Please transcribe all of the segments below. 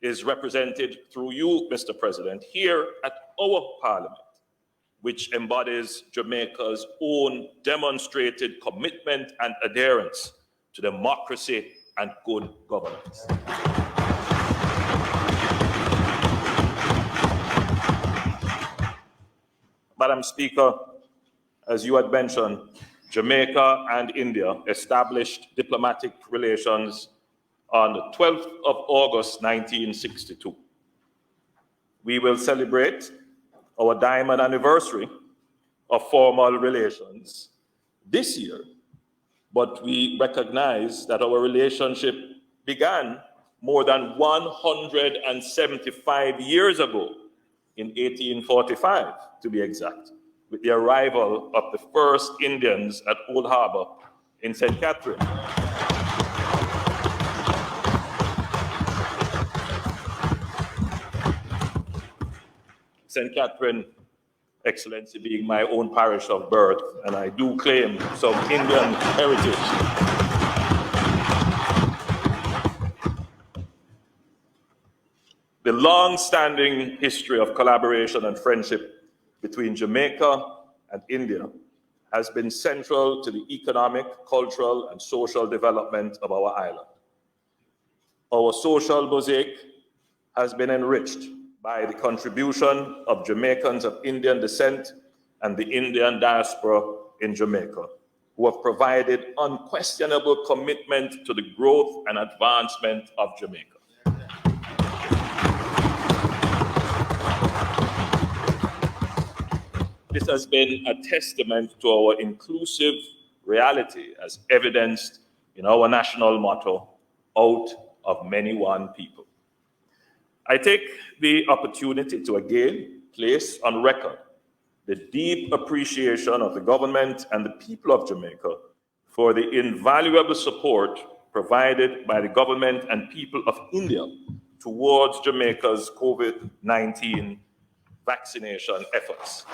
is represented through you, Mr. President, here at our Parliament, which embodies Jamaica's own demonstrated commitment and adherence to democracy and good governance. Madam Speaker, as you had mentioned, Jamaica and India established diplomatic relations on the 12th of August, 1962. We will celebrate our diamond anniversary of formal relations this year, but we recognize that our relationship began more than 175 years ago, in 1845 to be exact, with the arrival of the first Indians at Old Harbor in St. Catherine. St. Catherine, Excellency, being my own parish of birth, and I do claim some Indian heritage. The long-standing history of collaboration and friendship between Jamaica and India has been central to the economic, cultural, and social development of our island. Our social mosaic has been enriched by the contribution of Jamaicans of Indian descent and the Indian diaspora in Jamaica, who have provided unquestionable commitment to the growth and advancement of Jamaica. This has been a testament to our inclusive reality, as evidenced in our national motto, out of many one people. I take the opportunity to again place on record the deep appreciation of the government and the people of Jamaica for the invaluable support provided by the government and people of India towards Jamaica's COVID-19 vaccination efforts.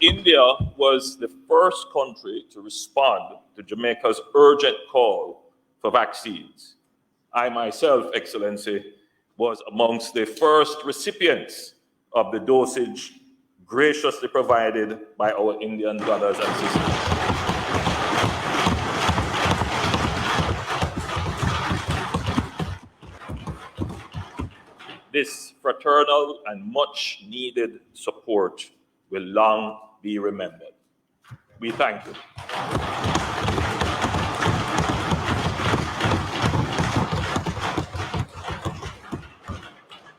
India was the first country to respond to Jamaica's urgent call for vaccines. I myself, Excellency, was amongst the first recipients of the dosage graciously provided by our Indian brothers and sisters. This fraternal and much needed support will long be remembered. We thank you.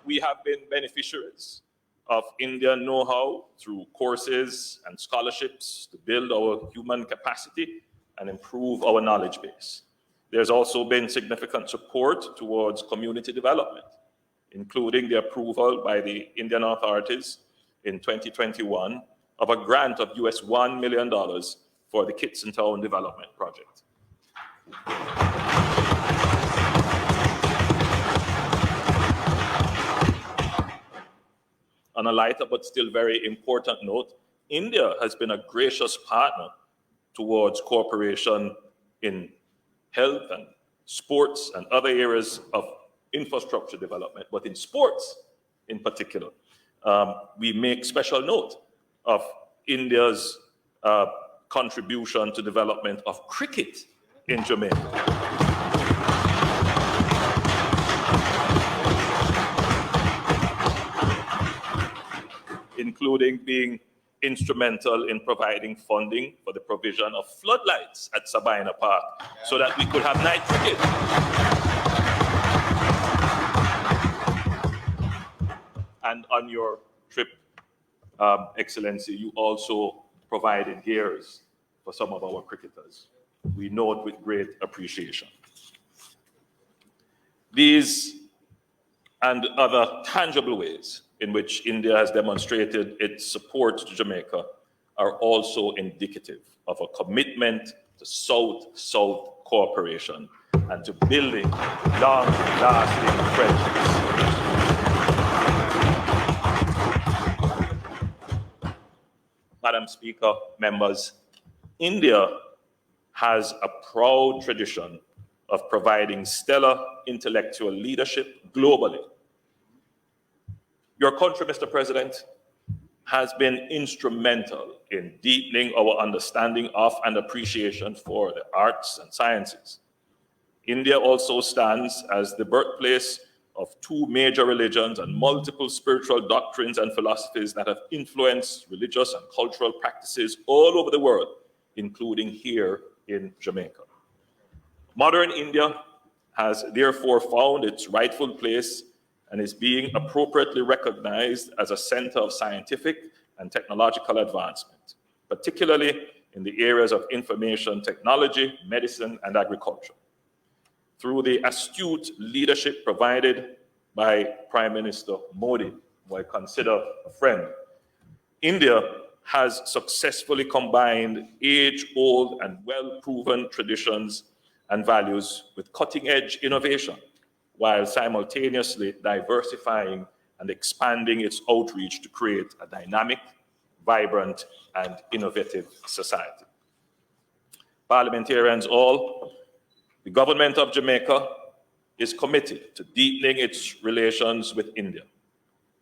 We have been beneficiaries of Indian know-how through courses and scholarships to build our human capacity and improve our knowledge base. There's also been significant support towards community development, including the approval by the Indian authorities in 2021 of a grant of US $1 million for the Kitson Town Development Project. On a lighter but still very important note, India has been a gracious partner towards cooperation in health and sports and other areas of infrastructure development, but in sports in particular. We make special note of India's contribution to development of cricket in Jamaica. Including being instrumental in providing funding for the provision of floodlights at Sabina Park so that we could have night cricket. And on your trip, Excellency, you also provided gears for some of our cricketers. We note with great appreciation. These and other tangible ways in which India has demonstrated its support to Jamaica are also indicative of a commitment to South-South cooperation and to building long-lasting friendships. Madam Speaker, members, India has a proud tradition of providing stellar intellectual leadership globally. Your country, Mr. President, has been instrumental in deepening our understanding of and appreciation for the arts and sciences. India also stands as the birthplace of two major religions and multiple spiritual doctrines and philosophies that have influenced religious and cultural practices all over the world, including here in Jamaica. Modern India has therefore found its rightful place and is being appropriately recognized as a center of scientific and technological advancement, particularly in the areas of information technology, medicine, and agriculture. Through the astute leadership provided by Prime Minister Modi, who I consider a friend, India has successfully combined age-old and well-proven traditions and values with cutting-edge innovation, while simultaneously diversifying and expanding its outreach to create a dynamic, vibrant, and innovative society. Parliamentarians all, the government of Jamaica is committed to deepening its relations with India.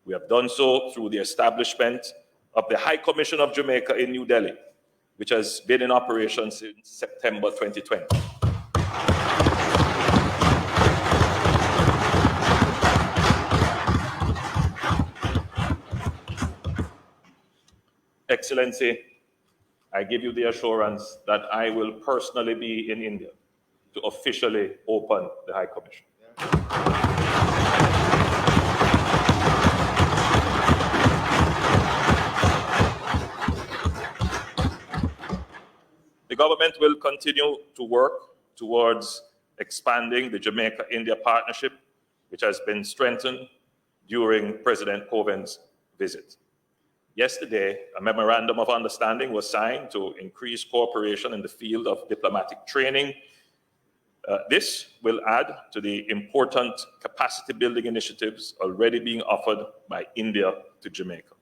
We have done so through the establishment of the High Commission of Jamaica in New Delhi, which has been in operation since September 2020. Excellency, I give you the assurance that I will personally be in India to officially open the High Commission. The government will continue to work towards expanding the Jamaica-India partnership, which has been strengthened during President Coven's visit. Yesterday, a memorandum of understanding was signed to increase cooperation in the field of diplomatic training. This will add to the important capacity-building initiatives already being offered by India to Jamaica.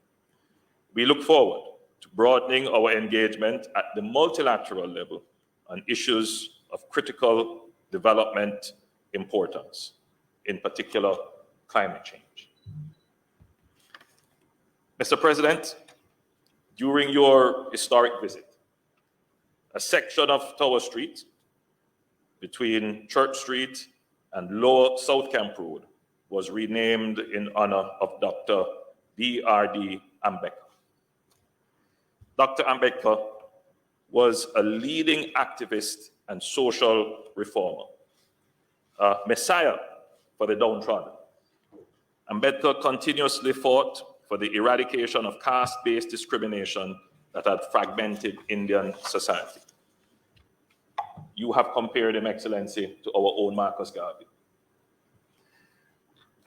We look forward to broadening our engagement at the multilateral level on issues of critical development importance, in particular climate change. Mr. President, during your historic visit, a section of Tower Street between Church Street and Lower South Camp Road was renamed in honor of Dr. B.R.D. Ambedkar. Dr. Ambedkar was a leading activist and social reformer, a messiah for the downtrodden. Ambedkar continuously fought for the eradication of caste-based discrimination that had fragmented Indian society. You have compared him, Excellency, to our own Marcus Garvey.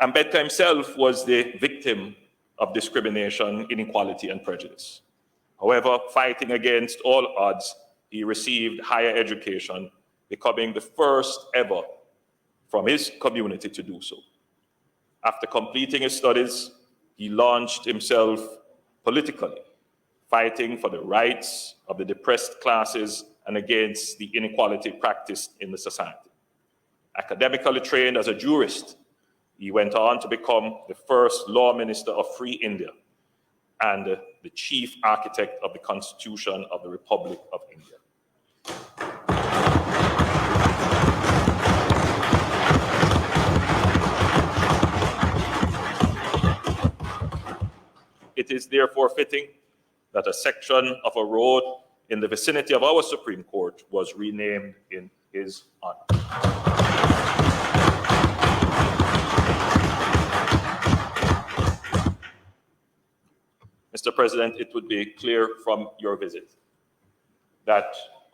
Ambedkar himself was the victim of discrimination, inequality, and prejudice. However, fighting against all odds, he received higher education, becoming the first ever from his community to do so. After completing his studies, he launched himself politically, fighting for the rights of the depressed classes and against the inequality practiced in the society. Academically trained as a jurist, he went on to become the first law minister of Free India and the chief architect of the Constitution of the Republic of India. It is therefore fitting that a section of a road in the vicinity of our Supreme Court was renamed in his honor. Mr. President, it would be clear from your visit that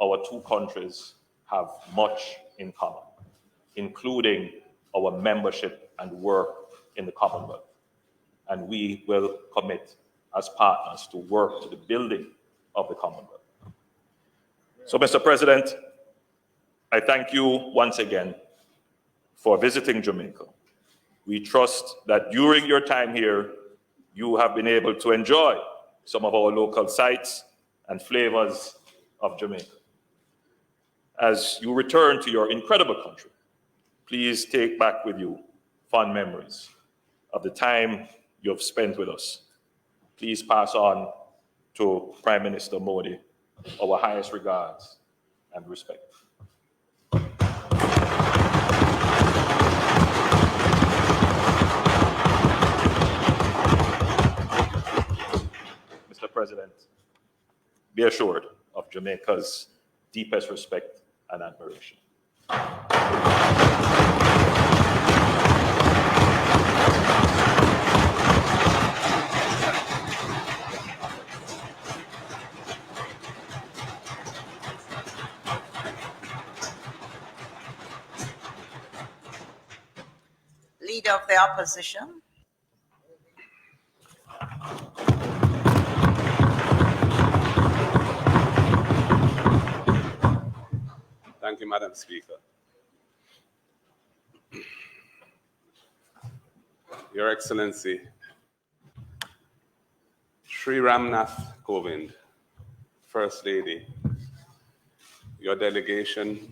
our two countries have much in common, including our membership and work in the Commonwealth. And we will commit as partners to work to the building of the Commonwealth. So, Mr. President, I thank you once again for visiting Jamaica. We trust that during your time here, you have been able to enjoy some of our local sites and flavors of Jamaica. As you return to your incredible country, please take back with you fond memories of the time you have spent with us. Please pass on to Prime Minister Modi our highest regards and respect. Mr. President, be assured of Jamaica's deepest respect and admiration. Leader of the Opposition. Thank you, Madam Speaker. Your Excellency, Sri Ramnath Kovind, First Lady, your delegation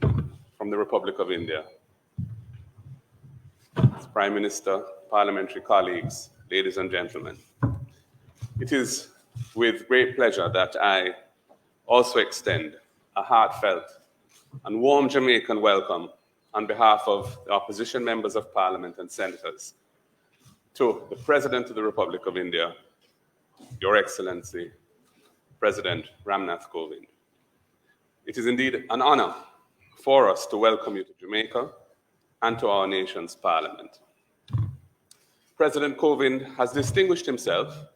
from the Republic of India, Prime Minister, parliamentary colleagues, ladies and gentlemen. It is with great pleasure that I also extend a heartfelt and warm Jamaican welcome on behalf of the opposition members of Parliament and senators to the President of the Republic of India, Your Excellency, President Ramnath Kovind. It is indeed an honor for us to welcome you to Jamaica and to our nation's Parliament. President Kovind has distinguished himself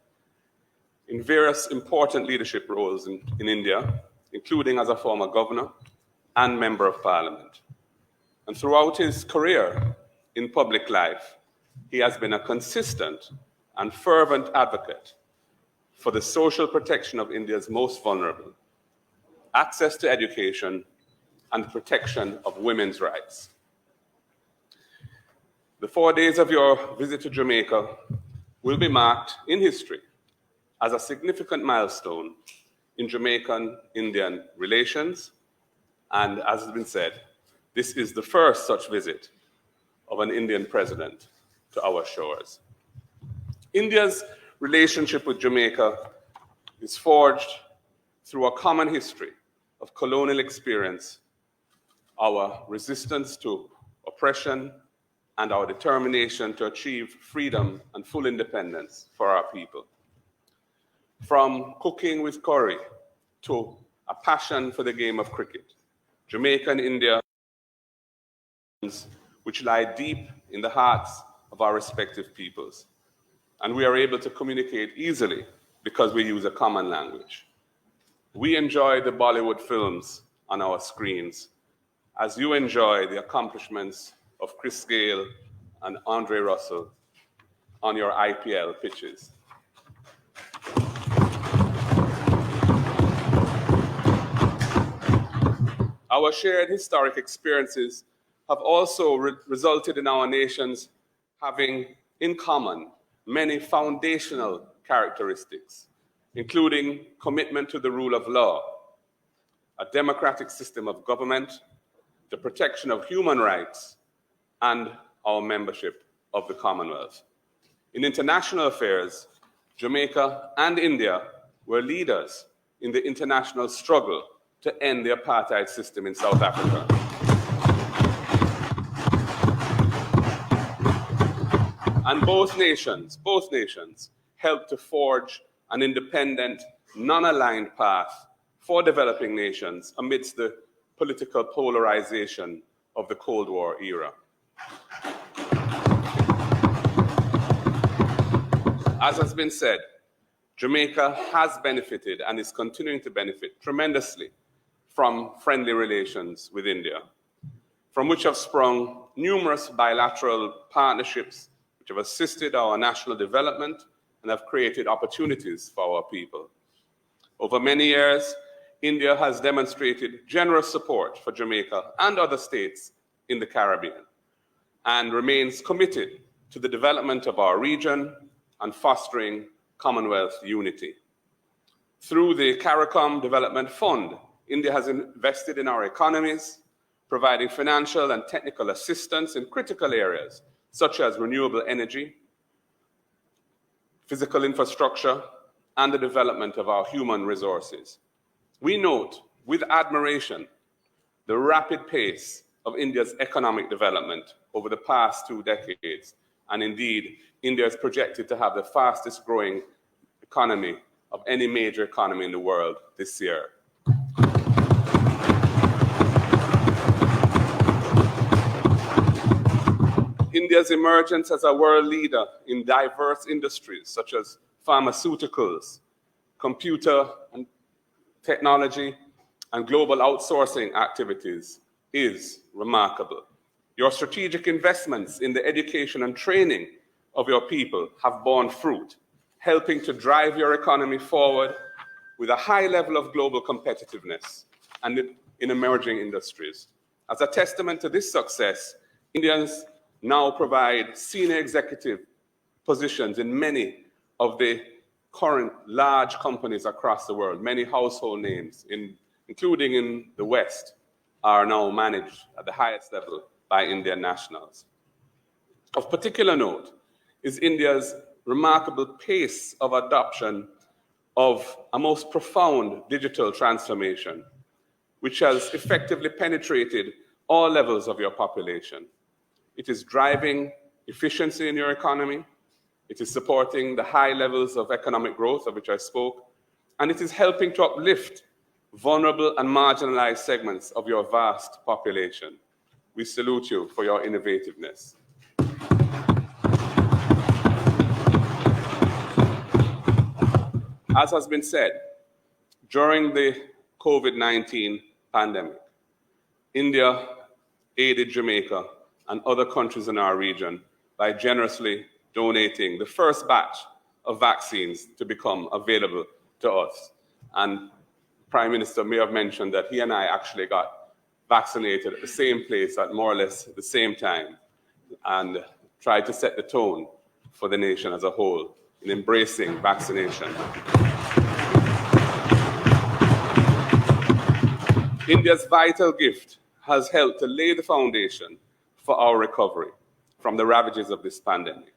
in various important leadership roles in India, including as a former governor and member of Parliament. And throughout his career in public life, he has been a consistent and fervent advocate for the social protection of India's most vulnerable, access to education, and the protection of women's rights. The 4 days of your visit to Jamaica will be marked in history as a significant milestone in Jamaican-Indian relations, and as has been said, this is the first such visit of an Indian president to our shores. India's relationship with Jamaica is forged through a common history of colonial experience, our resistance to oppression, and our determination to achieve freedom and full independence for our people. From cooking with curry to a passion for the game of cricket, Jamaica and India, which lie deep in the hearts of our respective peoples. And we are able to communicate easily because we use a common language. We enjoy the Bollywood films on our screens as you enjoy the accomplishments of Chris Gayle and Andre Russell on your IPL pitches. Our shared historic experiences have also resulted in our nations having in common many foundational characteristics, including commitment to the rule of law, a democratic system of government, the protection of human rights, and our membership of the Commonwealth. In international affairs, Jamaica and India were leaders in the international struggle to end the apartheid system in South Africa. And both nations helped to forge an independent, non-aligned path for developing nations amidst the political polarization of the Cold War era. As has been said, Jamaica has benefited and is continuing to benefit tremendously from friendly relations with India, from which have sprung numerous bilateral partnerships which have assisted our national development and have created opportunities for our people. Over many years, India has demonstrated generous support for Jamaica and other states in the Caribbean and remains committed to the development of our region and fostering Commonwealth unity. Through the CARICOM Development Fund, India has invested in our economies, providing financial and technical assistance in critical areas such as renewable energy, physical infrastructure, and the development of our human resources. We note with admiration the rapid pace of India's economic development over the past 2 decades, and indeed, India is projected to have the fastest growing economy of any major economy in the world this year. India's emergence as a world leader in diverse industries such as pharmaceuticals, computer and technology, and global outsourcing activities is remarkable. Your strategic investments in the education and training of your people have borne fruit, helping to drive your economy forward with a high level of global competitiveness and in emerging industries. As a testament to this success, Indians now provide senior executive positions in many of the current large companies across the world. Many household names, including in the West, are now managed at the highest level by Indian nationals. Of particular note is India's remarkable pace of adoption of a most profound digital transformation, which has effectively penetrated all levels of your population. It is driving efficiency in your economy, it is supporting the high levels of economic growth of which I spoke, and it is helping to uplift vulnerable and marginalized segments of your vast population. We salute you for your innovativeness. As has been said, during the COVID-19 pandemic, India aided Jamaica and other countries in our region by generously donating the first batch of vaccines to become available to us. And Prime Minister may have mentioned that he and I actually got vaccinated at the same place at more or less the same time, and tried to set the tone for the nation as a whole in embracing vaccination. India's vital gift has helped to lay the foundation for our recovery from the ravages of this pandemic.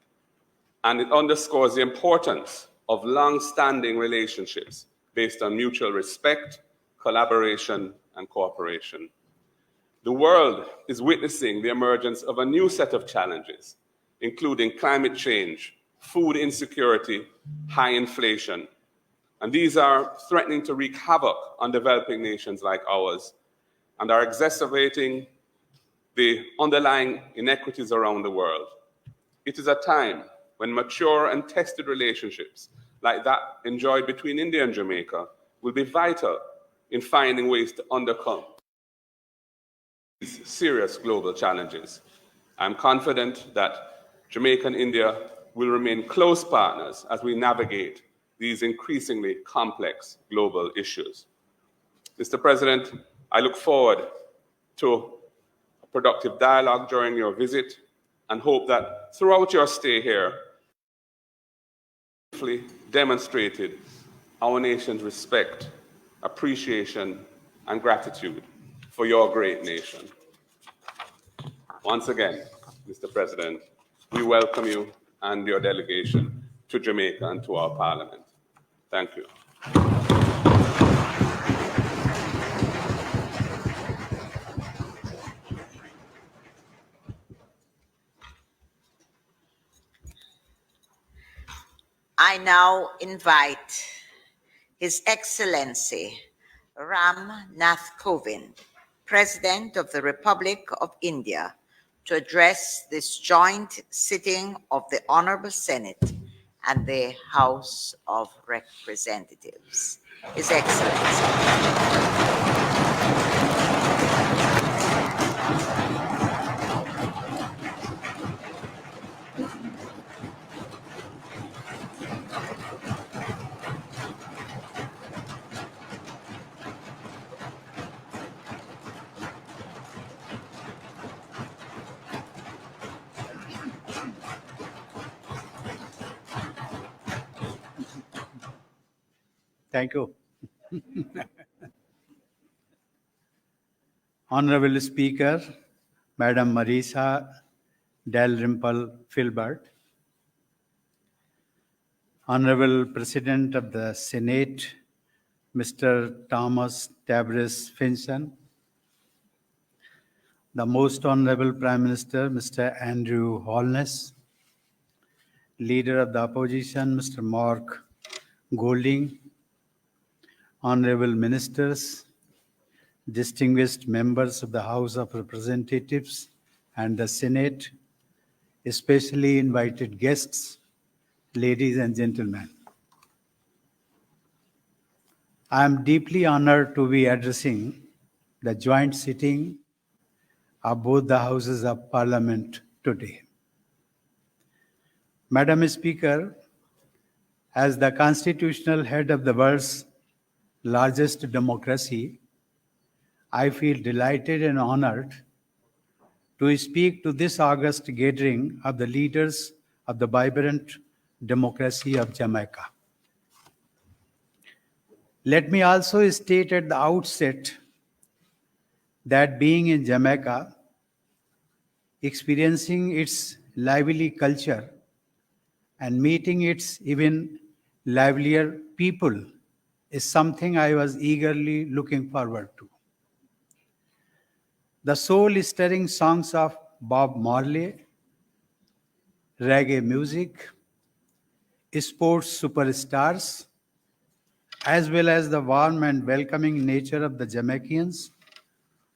And it underscores the importance of long-standing relationships based on mutual respect, collaboration, and cooperation. The world is witnessing the emergence of a new set of challenges, including climate change, food insecurity, high inflation. And these are threatening to wreak havoc on developing nations like ours and are exacerbating the underlying inequities around the world. It is a time when mature and tested relationships like that enjoyed between India and Jamaica will be vital in finding ways to overcome these serious global challenges. I'm confident that Jamaica and India will remain close partners as we navigate these increasingly complex global issues. Mr. President, I look forward to a productive dialogue during your visit and hope that throughout your stay here, you demonstrated our nation's respect, appreciation, and gratitude for your great nation. Once again, Mr. President, we welcome you and your delegation to Jamaica and to our Parliament. Thank you. I now invite His Excellency Ram Nath Kovind, President of the Republic of India, to address this joint sitting of the Honorable Senate and the House of Representatives. His Excellency. Thank you. Honorable Speaker, Madam Marisa Dalrymple Filbert, Honorable President of the Senate, Mr. Thomas Tabris Finson, the Most Honorable Prime Minister, Mr. Andrew Holness, Leader of the Opposition, Mr. Mark Golding, Honorable Ministers, distinguished members of the House of Representatives and the Senate, especially invited guests, ladies and gentlemen. I am deeply honored to be addressing the joint sitting of both the Houses of Parliament today. Madam Speaker, as the constitutional head of the world's largest democracy, I feel delighted and honored to speak to this august gathering of the leaders of the vibrant democracy of Jamaica. Let me also state at the outset that being in Jamaica, experiencing its lively culture and meeting its even livelier people is something I was eagerly looking forward to. The soul-stirring songs of Bob Marley, reggae music, sports superstars, as well as the warm and welcoming nature of the Jamaicans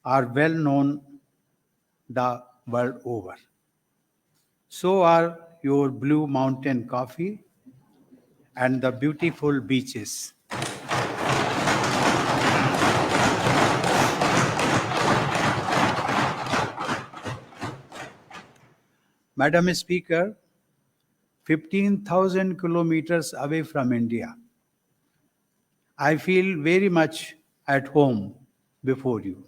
are well known the world over. So are your Blue Mountain coffee and the beautiful beaches. Madam Speaker, 15,000 kilometers away from India, I feel very much at home before you.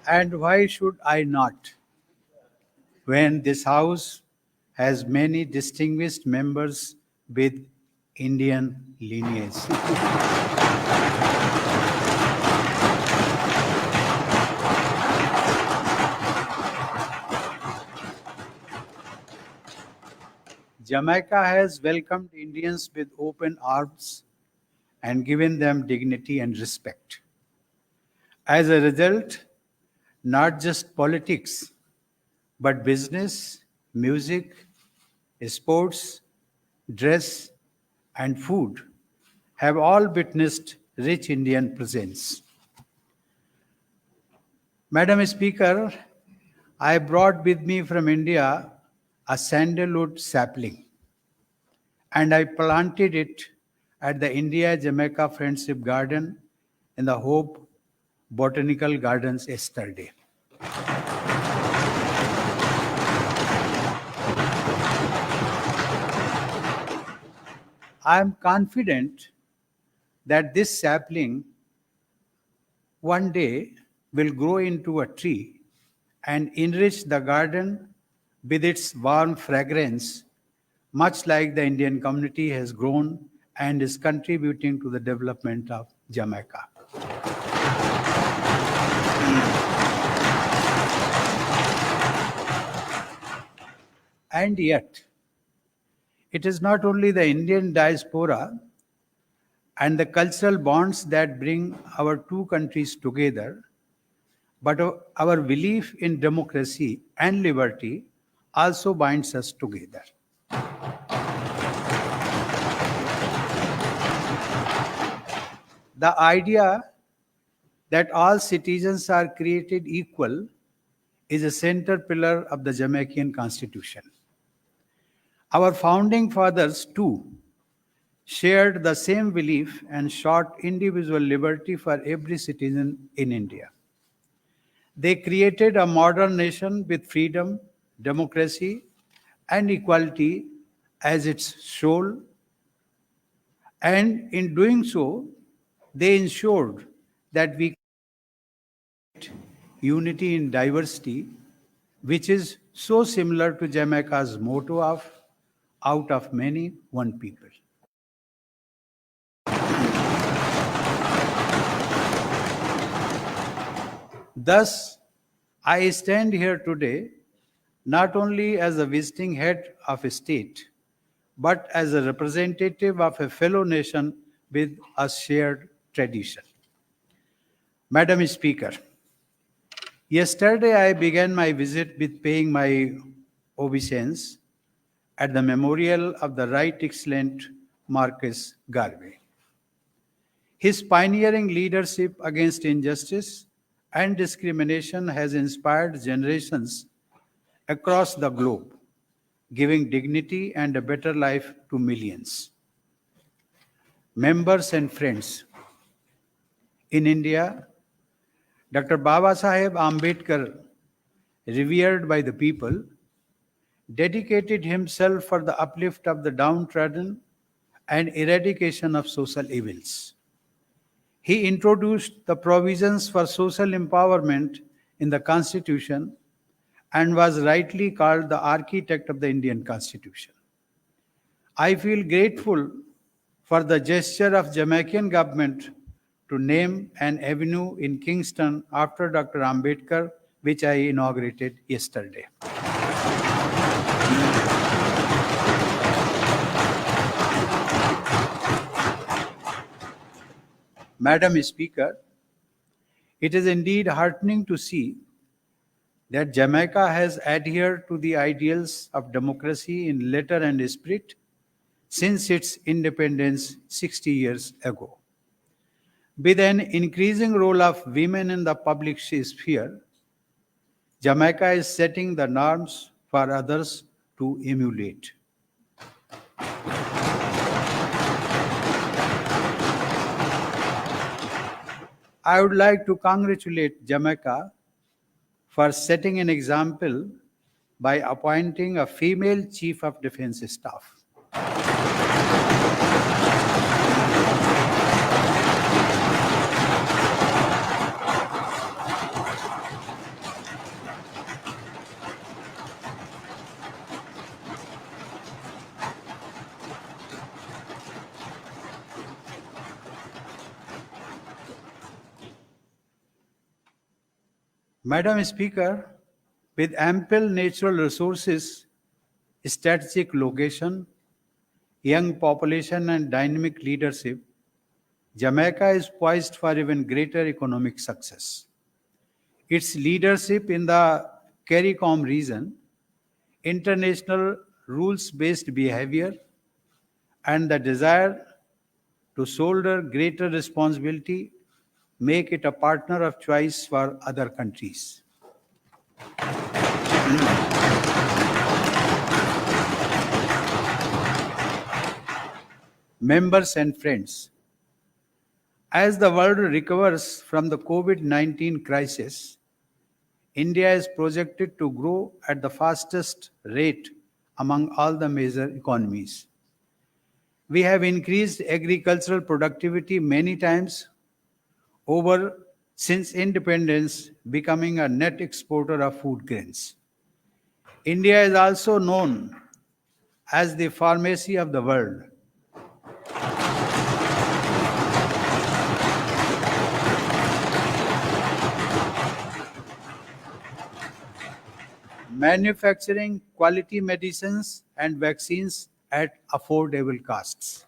And why should I not, when this House has many distinguished members with Indian lineage? Jamaica has welcomed Indians with open arms and given them dignity and respect. As a result, not just politics, but business, music, sports, dress, and food have all witnessed rich Indian presence. Madam Speaker, I brought with me from India a sandalwood sapling, and I planted it at the India-Jamaica Friendship Garden in the Hope Botanical Gardens yesterday. I am confident that this sapling one day will grow into a tree and enrich the garden with its warm fragrance, much like the Indian community has grown and is contributing to the development of Jamaica. And yet, it is not only the Indian diaspora and the cultural bonds that bring our two countries together, but our belief in democracy and liberty also binds us together. The idea that all citizens are created equal is a center pillar of the Jamaican Constitution. Our founding fathers, too, shared the same belief and sought individual liberty for every citizen in India. They created a modern nation with freedom, democracy, and equality as its soul, and in doing so, they ensured that we unity in diversity which is so similar to Jamaica's motto of out of many, one people. Thus, I stand here today not only as a visiting head of a state, but as a representative of a fellow nation with a shared tradition. Madam Speaker, yesterday I began my visit with paying my obeisance at the memorial of the Right Excellent Marcus Garvey. His pioneering leadership against injustice and discrimination has inspired generations across the globe, giving dignity and a better life to millions. Members and friends, in India, Dr. Baba Saheb Ambedkar, revered by the people, dedicated himself for the uplift of the downtrodden and eradication of social evils. He introduced the provisions for social empowerment in the Constitution and was rightly called the architect of the Indian Constitution. I feel grateful for the gesture of Jamaican government to name an avenue in Kingston after Dr. Ambedkar, which I inaugurated yesterday. Madam Speaker, it is indeed heartening to see that Jamaica has adhered to the ideals of democracy in letter and spirit since its independence 60 years ago. With an increasing role of women in the public sphere, Jamaica is setting the norms for others to emulate. I would like to congratulate Jamaica for setting an example by appointing a female Chief of Defense Staff. Madam Speaker, with ample natural resources, strategic location, young population, and dynamic leadership, Jamaica is poised for even greater economic success. Its leadership in the CARICOM region, international rules-based behavior, and the desire to shoulder greater responsibility make it a partner of choice for other countries. Members and friends, as the world recovers from the COVID-19 crisis, India is projected to grow at the fastest rate among all the major economies. We have increased agricultural productivity many times over since independence, becoming a net exporter of food grains. India is also known as the pharmacy of the world. Manufacturing quality medicines and vaccines at affordable costs.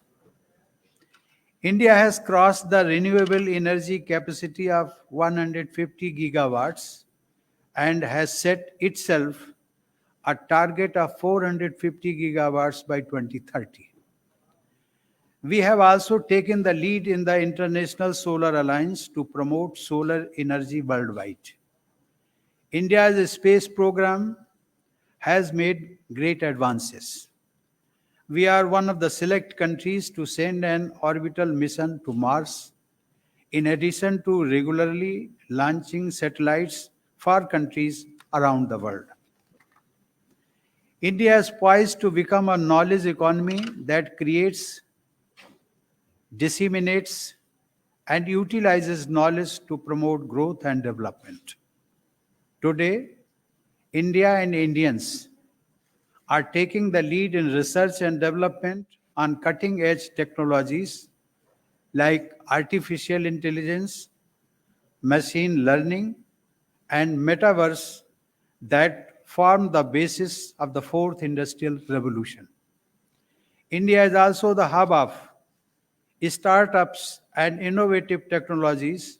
India has crossed the renewable energy capacity of 150 gigawatts and has set itself a target of 450 gigawatts by 2030. We have also taken the lead in the International Solar Alliance to promote solar energy worldwide. India's space program has made great advances. We are one of the select countries to send an orbital mission to Mars, in addition to regularly launching satellites for countries around the world. India is poised to become a knowledge economy that creates, disseminates, and utilizes knowledge to promote growth and development. Today, India and Indians are taking the lead in research and development on cutting edge technologies like artificial intelligence, machine learning, and metaverse that form the basis of the fourth industrial revolution. India is also the hub of startups and innovative technologies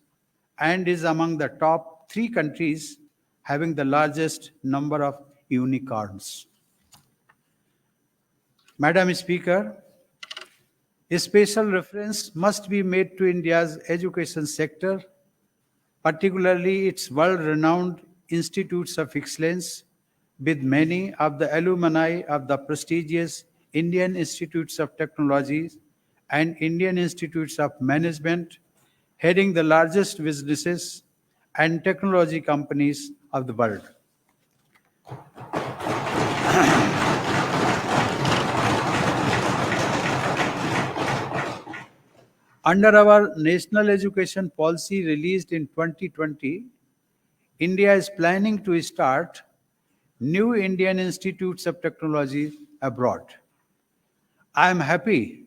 and is among the top 3 countries having the largest number of unicorns. Madam Speaker, a special reference must be made to India's education sector, particularly its world-renowned institutes of excellence, with many of the alumni of the prestigious Indian Institutes of Technology and Indian Institutes of Management heading the largest businesses and technology companies of the world. Under our national education policy released in 2020, India is planning to start new Indian Institutes of Technology abroad. I am happy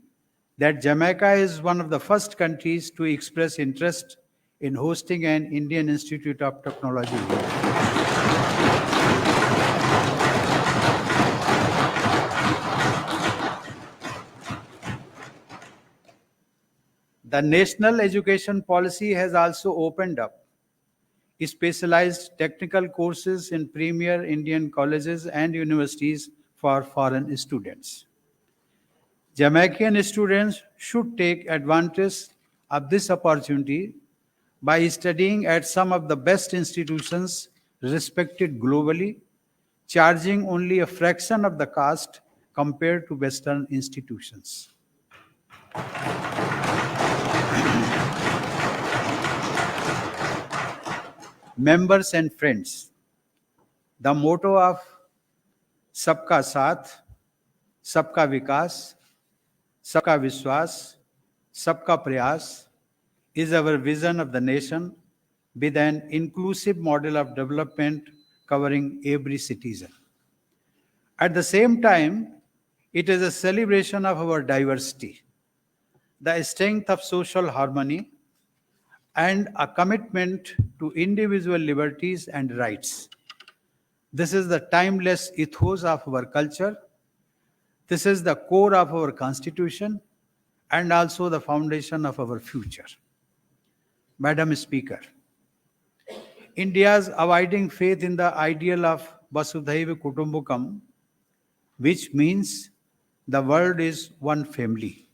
that Jamaica is one of the first countries to express interest in hosting an Indian Institute of Technology here. The national education policy has also opened up specialized technical courses in premier Indian colleges and universities for foreign students. Jamaican students should take advantage of this opportunity by studying at some of the best institutions respected globally, charging only a fraction of the cost compared to Western institutions. Members and friends, the motto of Sabka Saath, Sabka Vikas, Sabka Vishwas, Sabka Prayas is our vision of the nation with an inclusive model of development covering every citizen. At the same time, it is a celebration of our diversity, the strength of social harmony, and a commitment to individual liberties and rights. This is the timeless ethos of our culture. This is the core of our constitution and also the foundation of our future. Madam Speaker, India's abiding faith in the ideal of Vasudhaiva Kutumbakam, which means the world is one family,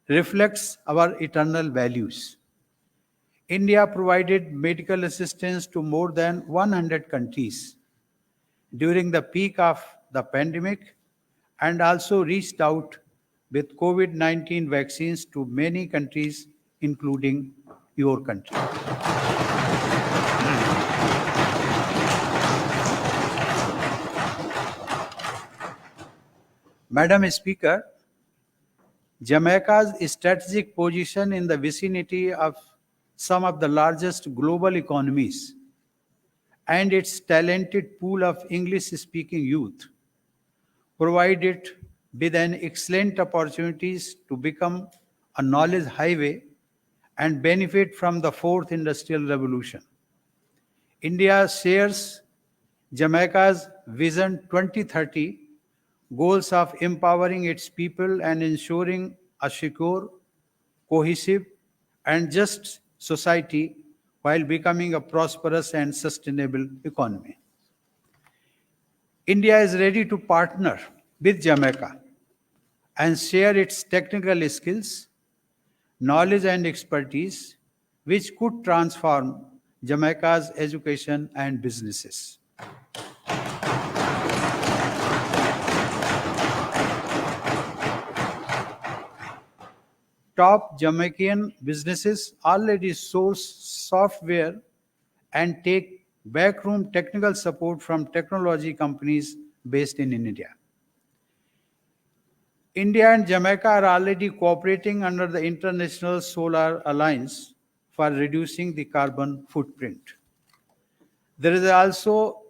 reflects our eternal values. India provided medical assistance to more than 100 countries during the peak of the pandemic and also reached out with COVID-19 vaccines to many countries, including your country. Madam Speaker, Jamaica's strategic position in the vicinity of some of the largest global economies and its talented pool of English-speaking youth provide it with an excellent opportunities to become a knowledge highway and benefit from the fourth industrial revolution. India shares Jamaica's Vision 2030 goals of empowering its people and ensuring a secure, cohesive, and just society while becoming a prosperous and sustainable economy. India is ready to partner with Jamaica and share its technical skills, knowledge, and expertise, which could transform Jamaica's education and businesses. Top Jamaican businesses already source software and take backroom technical support from technology companies based in India. India and Jamaica are already cooperating under the International Solar Alliance for reducing the carbon footprint. There is also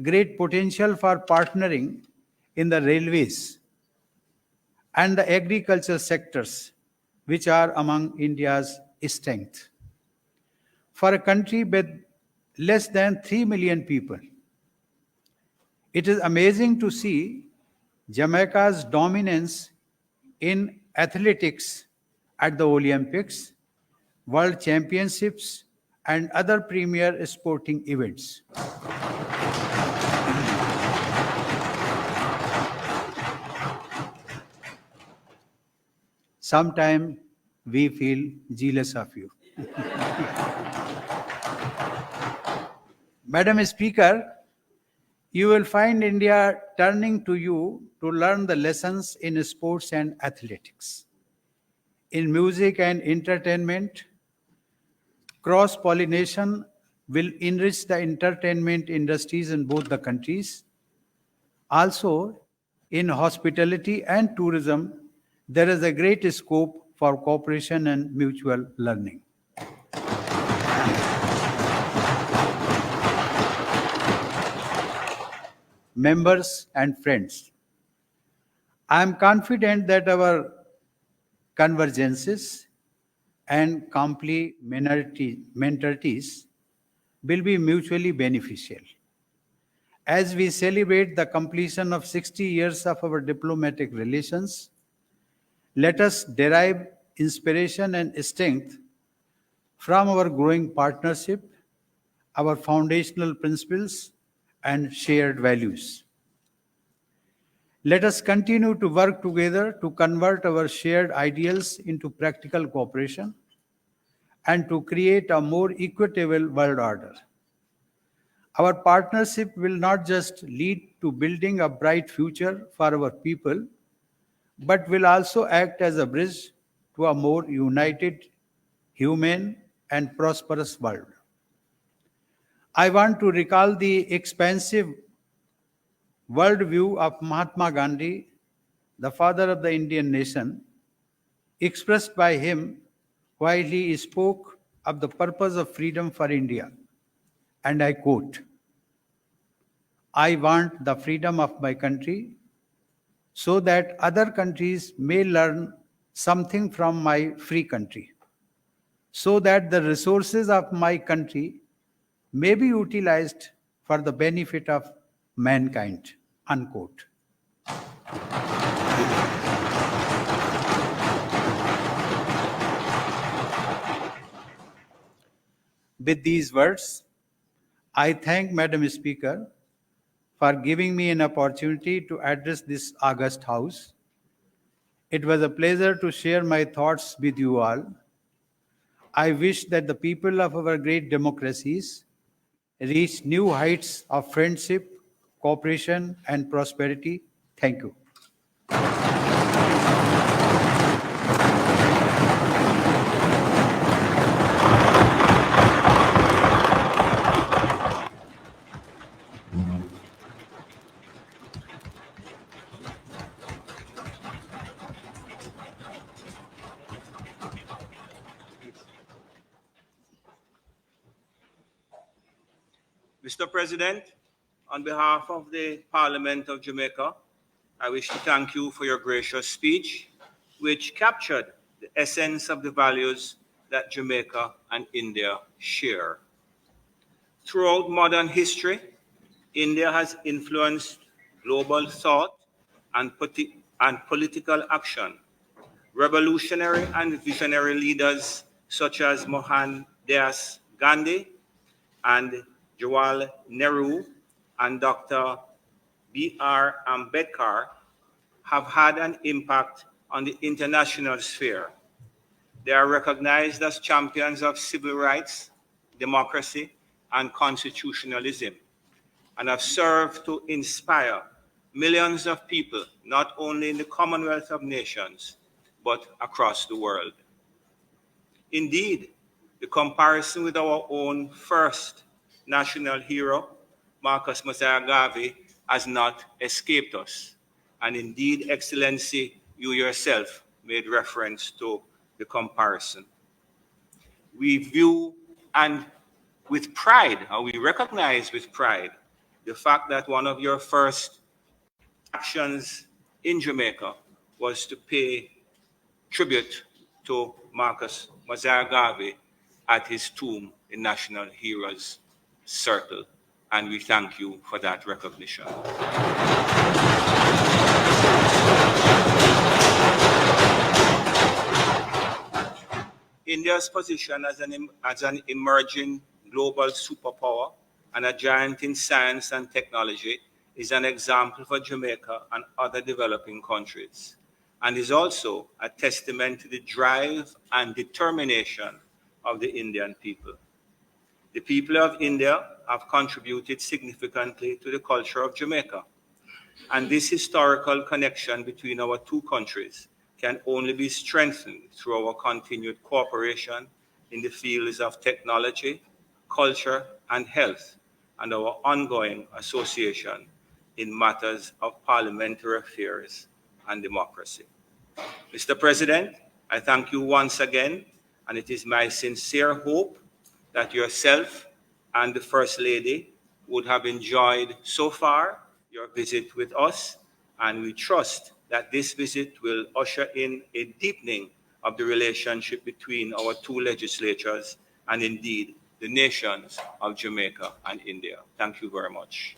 great potential for partnering in the railways and the agriculture sectors, which are among India's strength. For a country with less than 3 million people, it is amazing to see Jamaica's dominance in athletics at the Olympics, World Championships, and other premier sporting events. Sometimes we feel jealous of you. Madam Speaker, you will find India turning to you to learn the lessons in sports and athletics. In music and entertainment, cross-pollination will enrich the entertainment industries in both the countries. Also, in hospitality and tourism, there is a great scope for cooperation and mutual learning. Members and friends, I am confident that our convergences and complementarities will be mutually beneficial. As we celebrate the completion of 60 years of our diplomatic relations, let us derive inspiration and strength from our growing partnership, our foundational principles, and shared values. Let us continue to work together to convert our shared ideals into practical cooperation and to create a more equitable world order. Our partnership will not just lead to building a bright future for our people, but will also act as a bridge to a more united, humane, and prosperous world. I want to recall the expansive worldview of Mahatma Gandhi, the father of the Indian nation, expressed by him while he spoke of the purpose of freedom for India. And I quote, "I want the freedom of my country so that other countries may learn something from my free country, so that the resources of my country may be utilized for the benefit of mankind." Unquote. With these words, I thank Madam Speaker for giving me an opportunity to address this august House. It was a pleasure to share my thoughts with you all. I wish that the people of our great democracies reach new heights of friendship, cooperation, and prosperity. Thank you. Mr. President, on behalf of the Parliament of Jamaica, I wish to thank you for your gracious speech, which captured the essence of the values that Jamaica and India share. Throughout modern history, India has influenced global thought and political action. Revolutionary and visionary leaders such as Mohandas Gandhi and Jawaharlal Nehru and Dr. B.R. Ambedkar have had an impact on the international sphere. They are recognized as champions of civil rights, democracy, and constitutionalism, and have served to inspire millions of people, not only in the Commonwealth of Nations, but across the world. Indeed, the comparison with our own first national hero, Marcus Mosiah Garvey, has not escaped us. And indeed, Excellency, you yourself made reference to the comparison. We view and with pride, or we recognize with pride, the the fact that one of your first actions in Jamaica was to pay tribute to Marcus Mazar Garvey at his tomb in National Heroes Circle, and we thank you for that recognition. India's position as an emerging global superpower and a giant in science and technology is an example for Jamaica and other developing countries, and is also a testament to the drive and determination of the Indian people. The people of India have contributed significantly to the culture of Jamaica, and this historical connection between our two countries can only be strengthened through our continued cooperation in the fields of technology, culture, and health, and our ongoing association in matters of parliamentary affairs and democracy. Mr. President, I thank you once again, and it is my sincere hope that yourself and the First Lady would have enjoyed so far your visit with us, and we trust that this visit will usher in a deepening of the relationship between our two legislatures and indeed the nations of Jamaica and India. Thank you very much.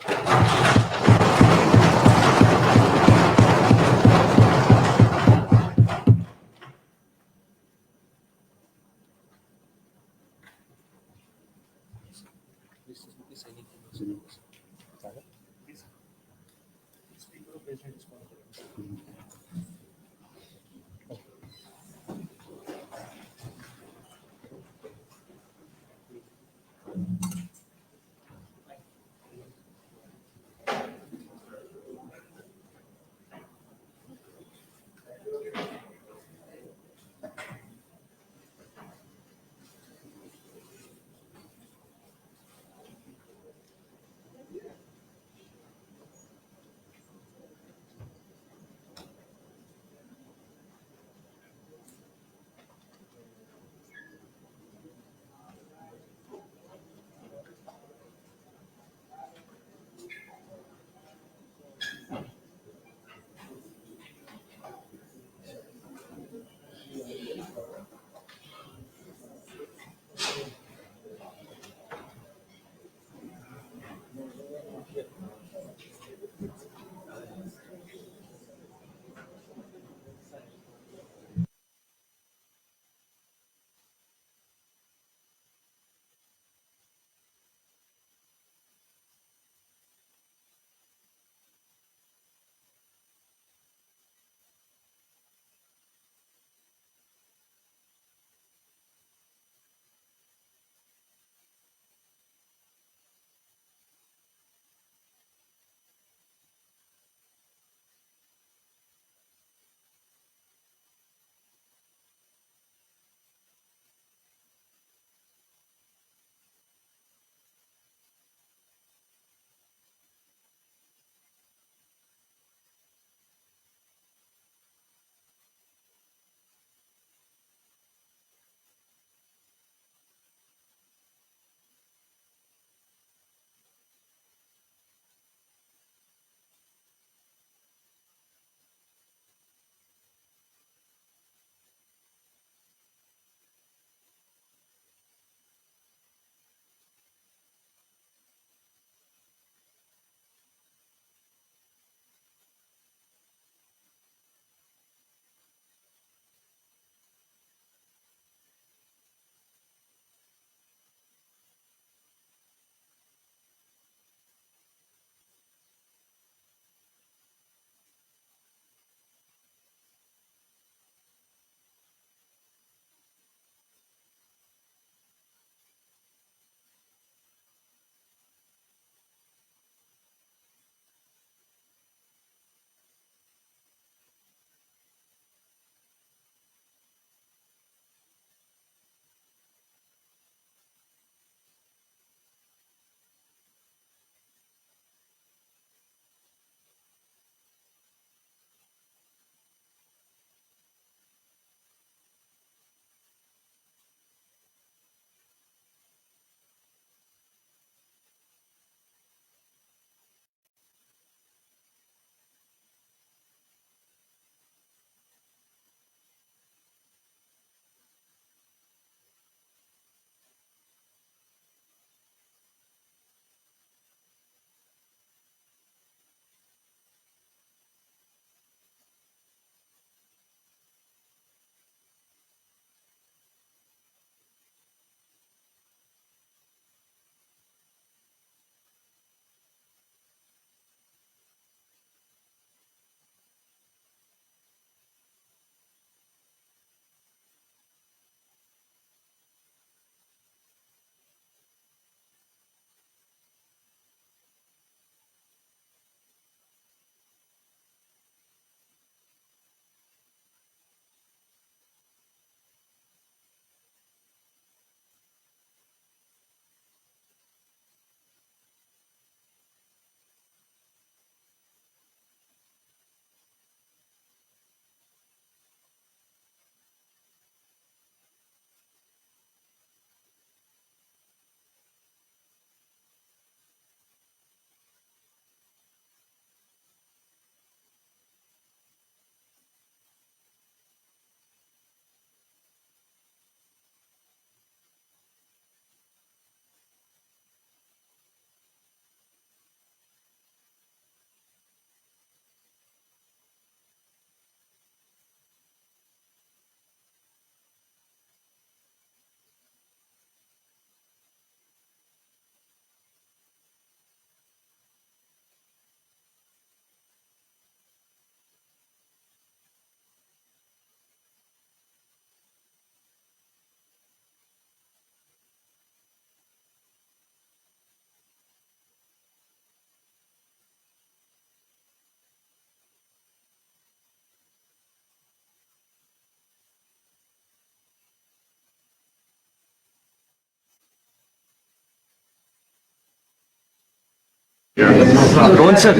Rowan sir.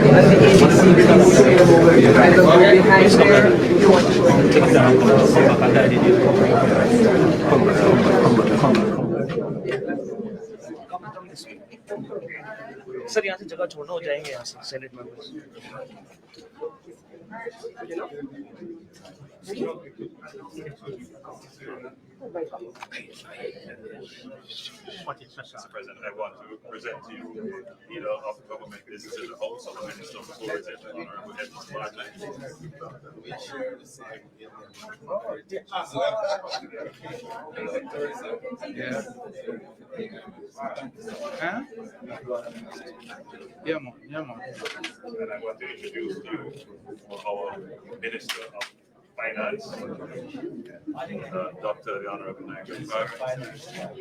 Sir यहाँ से जगह छोड़ना हो जाएंगे यहाँ से senate members Mr. President, I want to present to you the leader of the government business in the House of the Minister of Tourism, Honorable Edmund Martin. Huh? Yeah, man. And I want to introduce to you our Minister of Finance, Dr. the Honorable Nigel Farage.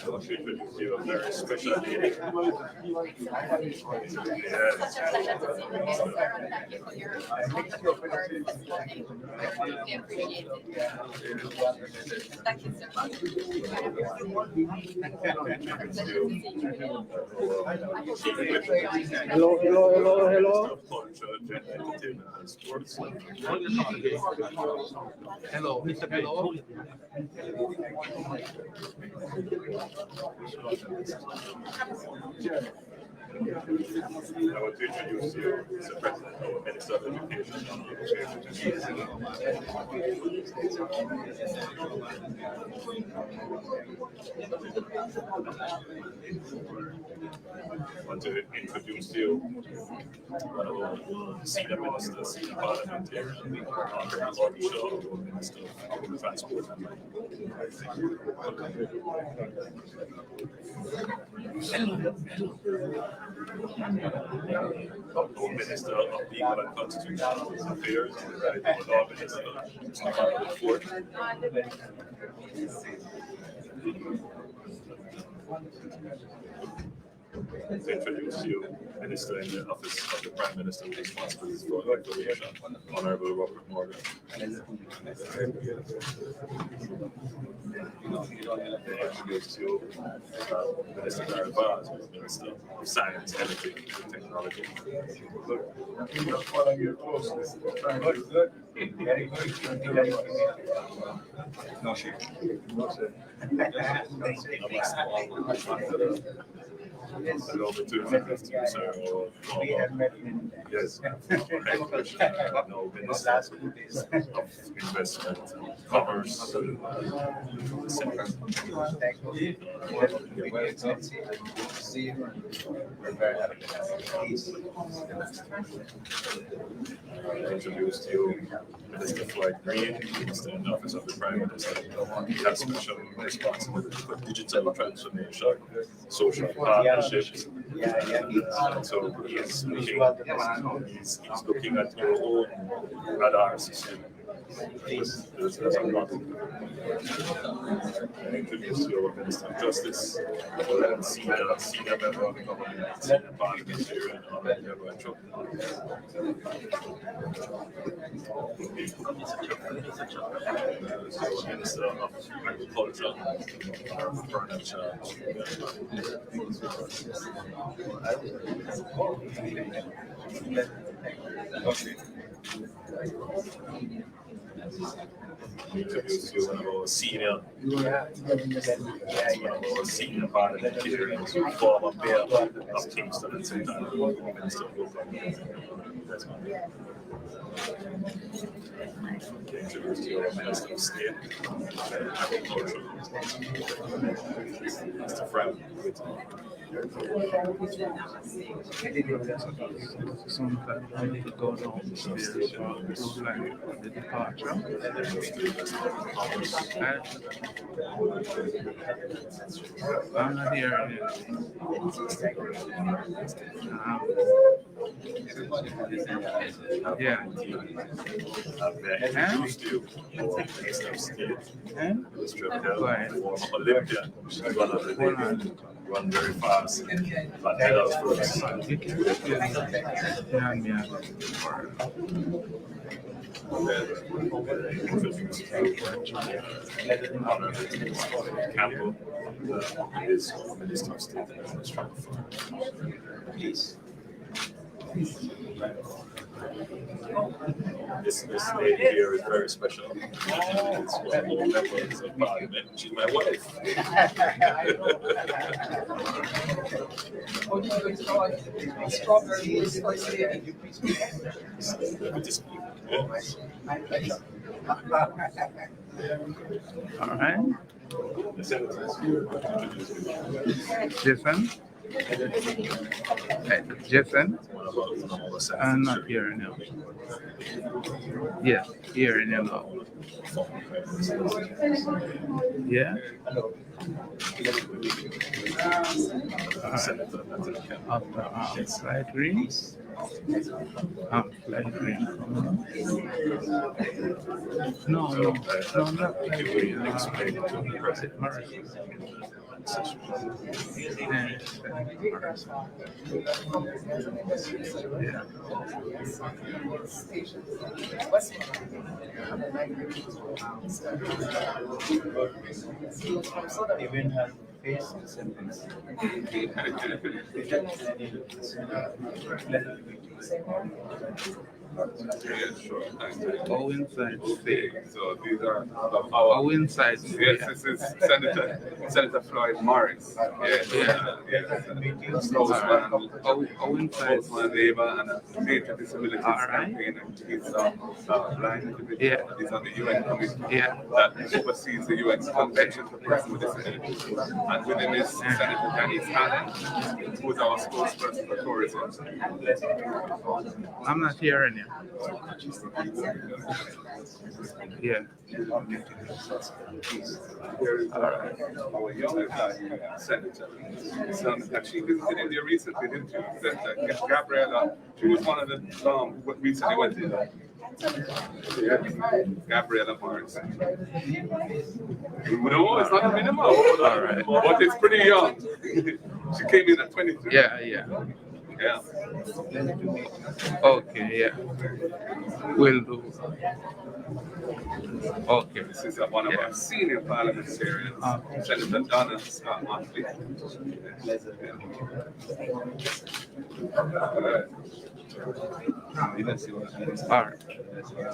I'll introduce you a very special lady. hello Culture, gender, entertainment, and sports. hello Mr. Hello I want to introduce you, Mr. President, our Minister of Education, Honorable I want to introduce you one of our senior ministers, senior parliamentarian, Honorable Minister of Transport and our Minister of Legal and Constitutional Affairs, our Law Minister, Mr. Honorable Ford. To introduce you, Minister in the Office of the Prime Minister with responsibilities for information, Honorable Robert Morgan. To introduce you, Minister Garibaz, Minister of Science, Energy, and Technology. Allow me to introduce to you, sir, our former, yes, Head Commissioner, now Minister of Investment, Commerce, and Senate. I introduce to you Minister Floyd Green, Minister in the Office of the Prime Minister. He has special responsibility for digital transformation, social partnerships. So he's looking at your own radar system. As a model. I introduce you our Minister of Justice, senior member of the government, senior parliamentarian, Honorable Edmund Minister of Agriculture, Honorable Bernard Charles. Introduce you one of our senior parliamentarians, former mayor of Kingston and St. Anna, Minister of Local Introduce you our Minister of State and Agriculture, Mr. Frank Whittle. Sometimes I need to go downstairs to line for the departure. I'm not hearing it. Yeah. Right. Olympian. She's one of the ladies. Run very fast. But head out first. You can yeah. Campbell is Minister of State and Administrator for Peace. This lady here is very special. It's one of the members of Parliament. She's my wife. All right. Jason? Jason? I'm not hearing you. Yes, hearing you now. Yeah? Flight green? Flight green. No, not flight green. Even has face symptoms. All inside stay. So these are All inside stay. yes, this is Senator Floyd Morris. All inside. My neighbor and a major disabilities campaign. He's blind individual. He's on the UN committee that oversees the UN Convention for Persons with Disabilities. And within this, Senator Janice Allen, who is our spokesperson for tourism. I'm not hearing you. Yeah. There is our youngest senator. She visited India recently, didn't you? Gabriella, she was one of the recently went in. Gabriella Morris. No, it's not a minimum. All right. But it's pretty young. She came in at 23. Yeah. Yeah. Okay, yeah. Will do. Okay. This is one of our senior parliamentarians, Senator Donna Scott Motley. All right.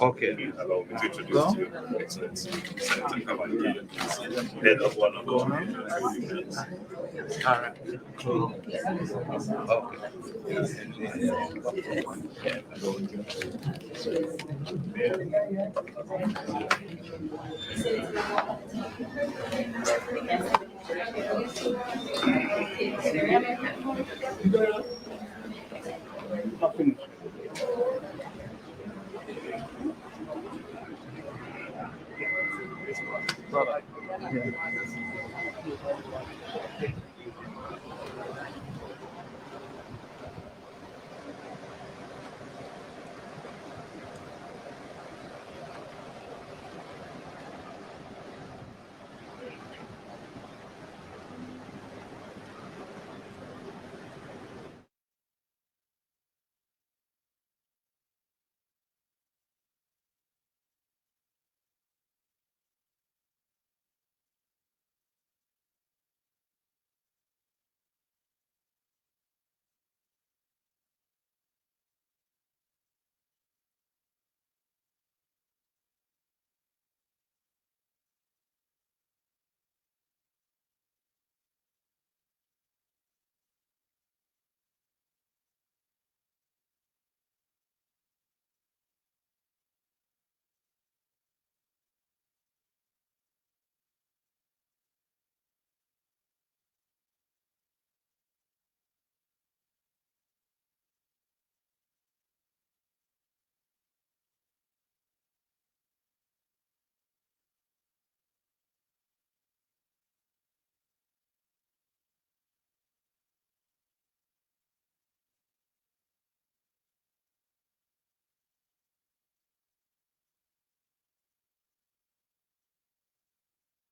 Okay. Allow me to introduce to you, Excellency, Senator Cavalli, head of one of our unions. All right. Cool. Okay.